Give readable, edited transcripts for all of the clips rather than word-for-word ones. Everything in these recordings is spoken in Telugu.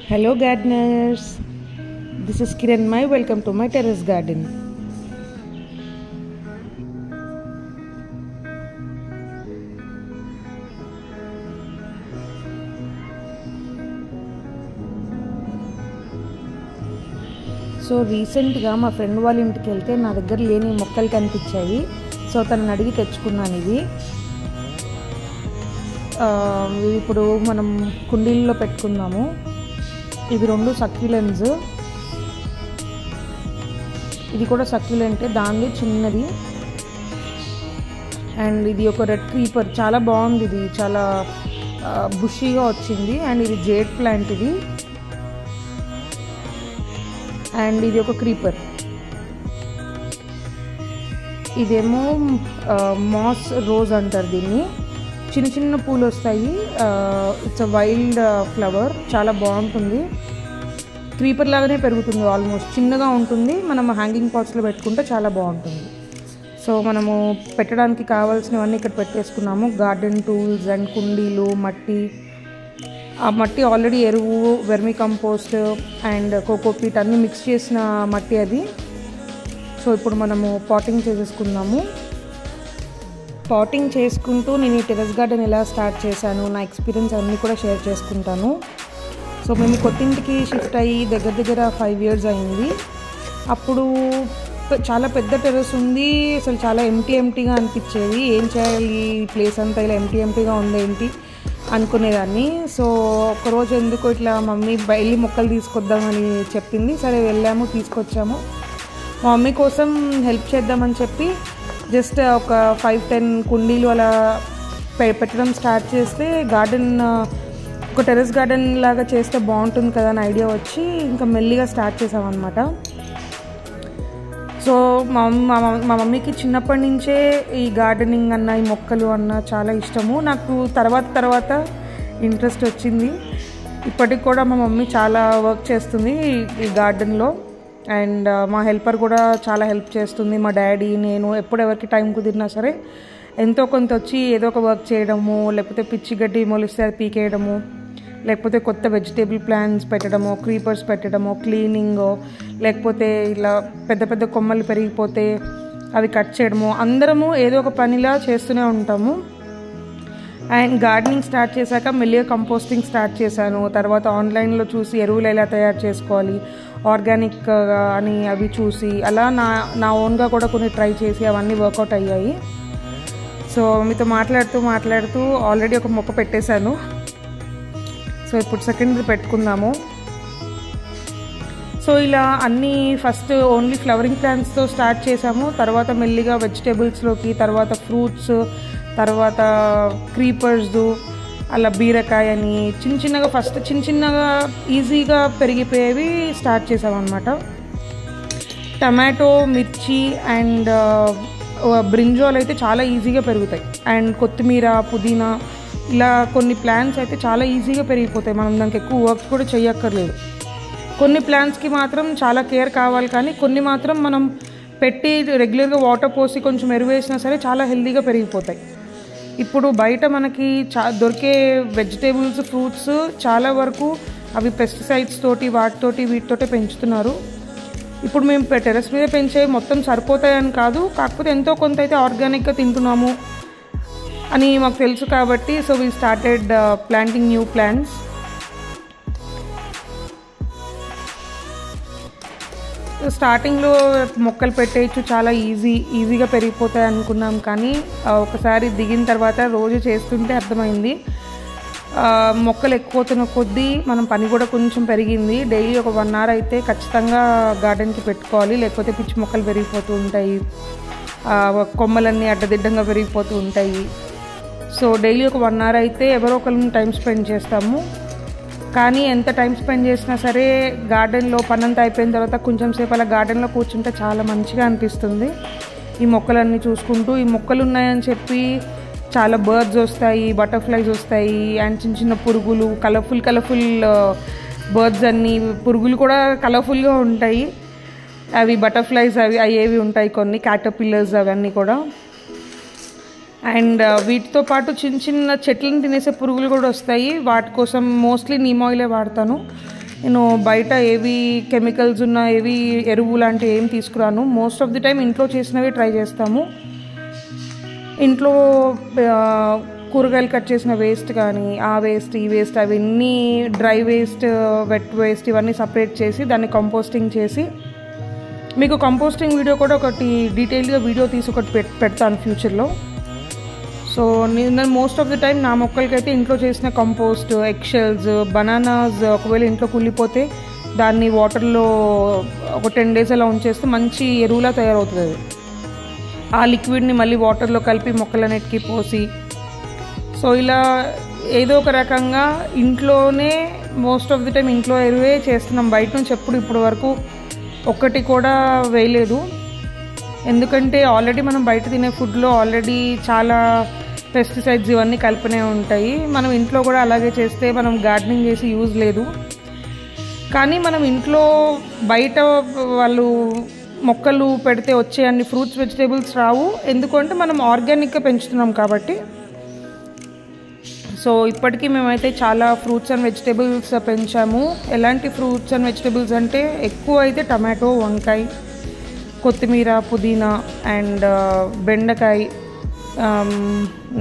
Hello gardeners, this is Kiranmay. Welcome to my terrace garden. So రీసెంట్గా మా ఫ్రెండ్ వాళ్ళ ఇంటికి వెళ్తే నా దగ్గర లేని మొక్కలు కనిపించాయి. సో తనని అడిగి తెచ్చుకున్నాను. ఇవి ఇప్పుడు మనం కుండీల్లో పెట్టుకుందాము. ఇవి రెండు సక్యులెన్స్. ఇది కూడా సక్యులెంటే, దానిది చిన్నది. అండ్ ఇది ఒక రెడ్ క్రీపర్, చాలా బాగుంది. ఇది చాలా బుషీగా వచ్చింది. అండ్ ఇది జేడ్ ప్లాంట్ ఇది. అండ్ ఇది ఒక క్రీపర్. ఇదేమో మాస్ రోజ్ అంటారు దీన్ని. చిన్న చిన్న పూలు వస్తాయి. ఇట్స్ అ వైల్డ్ ఫ్లవర్, చాలా బాగుంటుంది. క్రీపర్ లాగానే పెరుగుతుంది, ఆల్మోస్ట్ చిన్నగా ఉంటుంది. మనం హ్యాంగింగ్ పాట్స్లో పెట్టుకుంటే చాలా బాగుంటుంది. సో మనము పెట్టడానికి కావాల్సినవన్నీ ఇక్కడ పెట్టేసుకున్నాము. గార్డెన్ టూల్స్ అండ్ కుండీలు, మట్టి. ఆ మట్టి ఆల్రెడీ ఎరువు, వెర్మి కంపోస్ట్ అండ్ కోకోపీట్ అన్నీ మిక్స్ చేసిన మట్టి అది. సో ఇప్పుడు మనము పాటింగ్ చేసేసుకుందాము. పాటింగ్ చేసుకుంటూ నేను ఈ టెర్రస్ గార్డెన్ ఎలా స్టార్ట్ చేశాను, నా ఎక్స్పీరియన్స్ అన్నీ కూడా షేర్ చేసుకుంటాను. సో మేము కొత్తింటికి షిఫ్ట్ అయ్యి దగ్గర 5 years అయింది. అప్పుడు చాలా పెద్ద టెర్రస్ ఉంది. అసలు చాలా ఎంటీగా అనిపించేది. ఏం చేయాలి, ఈ ప్లేస్ అంతా ఇలా ఎంటీగా ఉందేంటి అనుకునేదాన్ని. సో ఒకరోజు ఎందుకో ఇట్లా మమ్మీ వెళ్ళి మొక్కలు తీసుకొద్దామని చెప్పింది. సరే వెళ్ళాము, తీసుకొచ్చాము. మా మమ్మీ కోసం హెల్ప్ చేద్దామని చెప్పి జస్ట్ ఒక 5-10 కుండీలు అలా పెట్టడం స్టార్ట్ చేస్తే గార్డెన్ ఒక టెర్రస్ గార్డెన్ లాగా చేస్తే బాగుంటుంది కదా అని ఐడియా వచ్చి ఇంకా మెల్లిగా స్టార్ట్ చేసామన్నమాట. సో మా మమ్మీకి చిన్నప్పటి నుంచే ఈ గార్డెనింగ్ అన్న, ఈ మొక్కలు అన్న చాలా ఇష్టము. నాకు తర్వాత ఇంట్రెస్ట్ వచ్చింది. ఇప్పటికి కూడా మా మమ్మీ చాలా వర్క్ చేస్తుంది ఈ గార్డెన్లో. అండ్ మా హెల్పర్ కూడా చాలా హెల్ప్ చేస్తుంది. మా డాడీ, నేను ఎప్పుడెవరికి టైం కుదిరినా సరే ఎంతో కొంత వచ్చి ఏదో ఒక వర్క్ చేయడము, లేకపోతే పిచ్చి గడ్డి మొలిస్తే అది పీకేయడము, లేకపోతే కొత్త వెజిటేబుల్ ప్లాంట్స్ పెట్టడము, క్రీపర్స్ పెట్టడము, క్లీనింగ్, లేకపోతే ఇలా పెద్ద పెద్ద కొమ్మలు పెరిగిపోతే అవి కట్ చేయడము, అందరము ఏదో ఒక పనిలా చేస్తూనే ఉంటాము. అండ్ గార్డెనింగ్ స్టార్ట్ చేశాక మెల్లిగా కంపోస్టింగ్ స్టార్ట్ చేశాను. తర్వాత ఆన్లైన్లో చూసి ఎరువులు ఎలా తయారు చేసుకోవాలి, ఆర్గానిక్ అని అవి చూసి అలా నా ఓన్గా కూడా కొన్ని ట్రై చేసి అవన్నీ వర్కౌట్ అయ్యాయి. సో మీతో మాట్లాడుతూ ఆల్రెడీ ఒక మొక్క పెట్టేశాను. సో ఇప్పుడు సెకండ్ది పెట్టుకుందాము. సో ఇలా అన్నీ ఫస్ట్ ఓన్లీ ఫ్లవరింగ్ ప్లాంట్స్తో స్టార్ట్ చేసాము. తర్వాత మెల్లిగా వెజిటేబుల్స్లోకి, తర్వాత ఫ్రూట్స్, తర్వాత క్రీపర్స్, అలా బీరకాయ అని చిన్నగా ఈజీగా పెరిగిపోయేవి స్టార్ట్ చేసామన్నమాట. టమాటో, మిర్చి అండ్ బ్రింజాల్ అయితే చాలా ఈజీగా పెరుగుతాయి. అండ్ కొత్తిమీర, పుదీనా, ఇలా కొన్ని ప్లాంట్స్ అయితే చాలా ఈజీగా పెరిగిపోతాయి. మనం దానికి ఎక్కువ వర్క్ కూడా చేయక్కర్లేదు. కొన్ని ప్లాంట్స్కి మాత్రం చాలా కేర్ కావాలి, కానీ కొన్ని మాత్రం మనం పెట్టి రెగ్యులర్గా వాటర్ పోసి కొంచెం ఎరువు వేసినా సరే చాలా హెల్తీగా పెరిగిపోతాయి. ఇప్పుడు బయట మనకి దొరికే వెజిటేబుల్స్, ఫ్రూట్స్ చాలా వరకు అవి పెస్టిసైడ్స్ తోటి వీటితోటి పెంచుతున్నారు. ఇప్పుడు మేము టెర్రస్ మీద పెంచేవి మొత్తం సరిపోతాయని కాదు, కాకపోతే ఎంతో కొంత అయితే ఆర్గానిక్గా తింటున్నాము అని మాకు తెలుసు కాబట్టి so we started planting new plants. స్టార్టింగ్లో మొక్కలు పెట్టేయచ్చు, చాలా ఈజీగా పెరిగిపోతాయి అనుకున్నాం. కానీ ఒకసారి దిగిన తర్వాత రోజు చేస్తుంటే అర్థమైంది మొక్కలు ఎక్కువతున్న కొద్దీ మనం పని కూడా కొంచెం పెరిగింది. డైలీ ఒక 1 hour అయితే ఖచ్చితంగా గార్డెన్కి పెట్టుకోవాలి, లేకపోతే పిచ్చి మొక్కలు పెరిగిపోతూ ఉంటాయి, కొమ్మలన్నీ అడ్డదిడ్డంగా పెరిగిపోతూ ఉంటాయి. సో డైలీ ఒక 1 hour అయితే ఎవరో ఒకరిని టైం స్పెండ్ చేస్తాము. కానీ ఎంత టైం స్పెండ్ చేసినా సరే గార్డెన్లో పనంతా అయిపోయిన తర్వాత కొంచెం సేపు అలా గార్డెన్లో కూర్చుంటే చాలా మంచిగా అనిపిస్తుంది. ఈ మొక్కలన్నీ చూసుకుంటూ, ఈ మొక్కలు ఉన్నాయని చెప్పి చాలా బర్డ్స్ వస్తాయి, బటర్ఫ్లైస్ వస్తాయి, అండ్ చిన్న పురుగులు, కలర్ఫుల్ బర్డ్స్ అన్నీ, పురుగులు కూడా కలర్ఫుల్గా ఉంటాయి. అవి బటర్ఫ్లైస్ అవి ఉంటాయి, కొన్ని క్యాటర్పిల్లర్స్ అవన్నీ కూడా. అండ్ వీటితో పాటు చిన్న చిన్న చెట్లను తినేసే పురుగులు కూడా వస్తాయి. వాటి కోసం మోస్ట్లీ నీమ్ ఆయిలే వాడతాను. నేను బయట ఏవి కెమికల్స్ ఉన్న ఏవి ఎరువు లాంటివి ఏం తీసుకురాను. మోస్ట్ ఆఫ్ ది టైం ఇంట్లో చేసినవి ట్రై చేస్తాము. ఇంట్లో కూరగాయలు కట్ చేసిన వేస్ట్ కానీ ఆ వేస్ట్ ఈ వేస్ట్ అవన్నీ డ్రై వేస్ట్ వెట్ వేస్ట్ ఇవన్నీ సపరేట్ చేసి దాన్ని కంపోస్టింగ్ చేసి, మీకు కంపోస్టింగ్ వీడియో కూడా ఒకటి డీటెయిల్గా వీడియో తీసి ఒకటి పెడతాను ఫ్యూచర్లో. సో నేను మోస్ట్ ఆఫ్ ది టైం నా మొక్కలకైతే ఇంట్లో చేసిన కంపోస్ట్, ఎగ్షెల్స్, బనానాస్ ఒకవేళ ఇంట్లో కుళ్ళిపోతే దాన్ని వాటర్లో ఒక 10 days అలా ఉంచేస్తే మంచి ఎరువులా తయారవుతుంది అది. ఆ లిక్విడ్ని మళ్ళీ వాటర్లో కలిపి మొక్కలన్నిటికీ పోసి, సో ఇలా ఏదో ఒక రకంగా ఇంట్లోనే మోస్ట్ ఆఫ్ ది టైం ఇంట్లో ఎరువే చేస్తున్నాం. బయట నుంచి ఇప్పుడు వరకు ఒక్కటి కూడా వేయలేదు. ఎందుకంటే ఆల్రెడీ మనం బయట తినే ఫుడ్లో ఆల్రెడీ చాలా పెస్టిసైడ్స్ ఇవన్నీ కలిపినే ఉంటాయి. మనం ఇంట్లో కూడా అలాగే చేస్తే మనం గార్డెనింగ్ చేసి యూజ్ లేదు. కానీ మనం ఇంట్లో బయట వాళ్ళు మొక్కలు పెడితే వచ్చే అన్ని ఫ్రూట్స్ వెజిటేబుల్స్ రావు. ఎందుకంటే మనం ఆర్గానిక్గా పెంచుతున్నాం కాబట్టి. సో ఇప్పటికీ మేమైతే చాలా ఫ్రూట్స్ అండ్ వెజిటేబుల్స్ పెంచాము. ఎలాంటి ఫ్రూట్స్ అండ్ వెజిటేబుల్స్ అంటే ఎక్కువ అయితే టమాటో, వంకాయ, కొత్తిమీర, పుదీనా అండ్ బెండకాయ,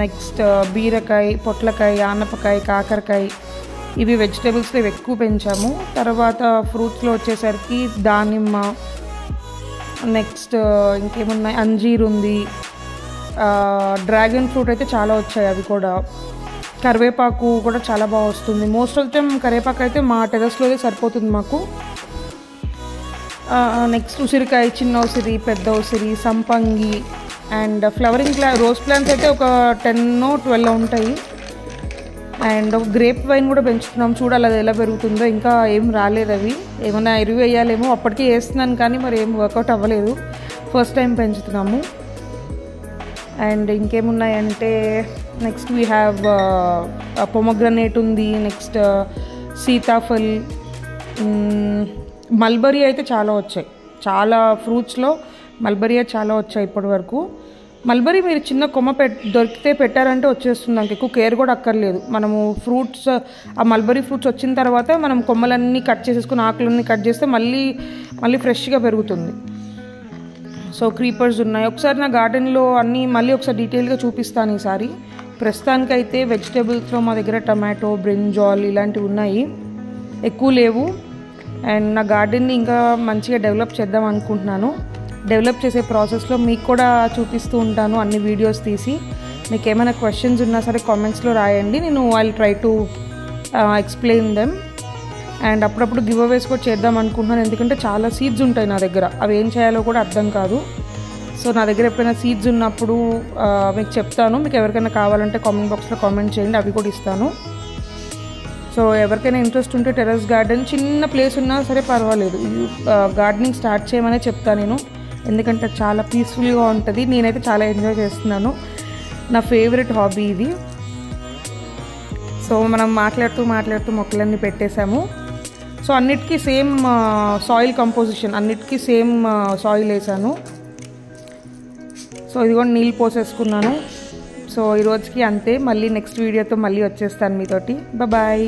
నెక్స్ట్ బీరకాయ, పొట్లకాయ, ఆనపకాయ, కాకరకాయ, ఇవి వెజిటేబుల్స్లో ఇవి ఎక్కువ పెంచాము. తర్వాత ఫ్రూట్స్లో వచ్చేసరికి దానిమ్మ, నెక్స్ట్ ఇంకేమున్నాయి, అంజీర్ ఉంది, డ్రాగన్ ఫ్రూట్ అయితే చాలా వచ్చాయి అవి కూడా. కరివేపాకు కూడా చాలా బాగా వస్తుంది. మోస్ట్ ఆఫ్ ది టైం కరివేపాకు అయితే మా టెరస్లోనే సరిపోతుంది మాకు. నెక్స్ట్ ఉసిరికాయ, చిన్న ఉసిరి, పెద్ద ఉసిరి, సంపంగి అండ్ ఫ్లవరింగ్ రోజ్ ప్లాంట్స్ అయితే ఒక 10-12 ఉంటాయి. అండ్ ఒక గ్రేప్ వైన్ కూడా పెంచుతున్నాం. చూడాలి అది ఎలా పెరుగుతుందో. ఇంకా ఏం రాలేదు అవి. ఏమైనా ఎరువు వేయాలేమో. అప్పటికే వేస్తున్నాను కానీ మరి ఏం వర్కౌట్ అవ్వలేదు. ఫస్ట్ టైం పెంచుతున్నాము. అండ్ ఇంకేమున్నాయంటే నెక్స్ట్ వీ హ్యావ్ పొమగ్రనేట్ ఉంది. నెక్స్ట్ సీతాఫల్, మల్బరీ అయితే చాలా వచ్చాయి. చాలా ఫ్రూట్స్లో మల్బరీ చాలా వచ్చాయి ఇప్పటి వరకు. మల్బరీ మీరు చిన్న కొమ్మ దొరికితే పెట్టారంటే వచ్చేస్తుంది. నాకు ఎక్కువ కేర్ కూడా అక్కర్లేదు. మనము ఫ్రూట్స్ ఆ మల్బరీ ఫ్రూట్స్ వచ్చిన తర్వాత మనం కొమ్మలన్నీ కట్ చేసేసుకుని ఆకులన్నీ కట్ చేస్తే మళ్ళీ ఫ్రెష్గా పెరుగుతుంది. సో క్రీపర్స్ ఉన్నాయి. ఒకసారి నా గార్డెన్లో అన్నీ మళ్ళీ ఒకసారి డీటెయిల్గా చూపిస్తాను ఈసారి. ప్రస్తుతానికైతే వెజిటేబుల్స్లో మా దగ్గర టమాటో, బ్రింజాల్ ఇలాంటివి ఉన్నాయి, ఎక్కువ లేవు. అండ్ నా గార్డెన్ని ఇంకా మంచిగా డెవలప్ చేద్దాం అనుకుంటున్నాను. డెవలప్ చేసే ప్రాసెస్లో మీకు కూడా చూపిస్తూ ఉంటాను అన్ని వీడియోస్ తీసి. మీకు ఏమైనా క్వశ్చన్స్ ఉన్నా సరే కామెంట్స్లో రాయండి. నేను I try to explain them. And అప్పుడప్పుడు గివ్ అవేస్ కూడా చేద్దాం అనుకుంటున్నాను. ఎందుకంటే చాలా సీడ్స్ ఉంటాయి నా దగ్గర, అవి ఏం చేయాలో కూడా అర్థం కాదు. సో నా దగ్గర ఎప్పుడైనా సీడ్స్ ఉన్నప్పుడు మీకు చెప్తాను. మీకు ఎవరికైనా కావాలంటే కామెంట్ బాక్స్లో కామెంట్ చేయండి, అవి కూడా ఇస్తాను. సో ఎవరికైనా ఇంట్రెస్ట్ ఉంటే టెర్రస్ గార్డెన్ చిన్న ప్లేస్ ఉన్నా సరే పర్వాలేదు, గార్డెనింగ్ స్టార్ట్ చేయమనే చెప్తాను నేను. ఎందుకంటే చాలా పీస్ఫుల్గా ఉంటుంది. నేనైతే చాలా ఎంజాయ్ చేస్తున్నాను. నా ఫేవరెట్ హాబీ ఇది. సో మనం మాట్లాడుతూ మొక్కలన్నీ పెట్టేశాము. సో అన్నిటికీ సేమ్ సాయిల్ కంపోజిషన్, అన్నిటికీ సేమ్ సాయిల్ వేసాను. సో ఇది కూడా నీళ్ళు పోసేసుకున్నాను. సో ఈరోజుకి అంతే. మళ్ళీ నెక్స్ట్ వీడియోతో మళ్ళీ వచ్చేస్తాను మీతోటి. బాయ్.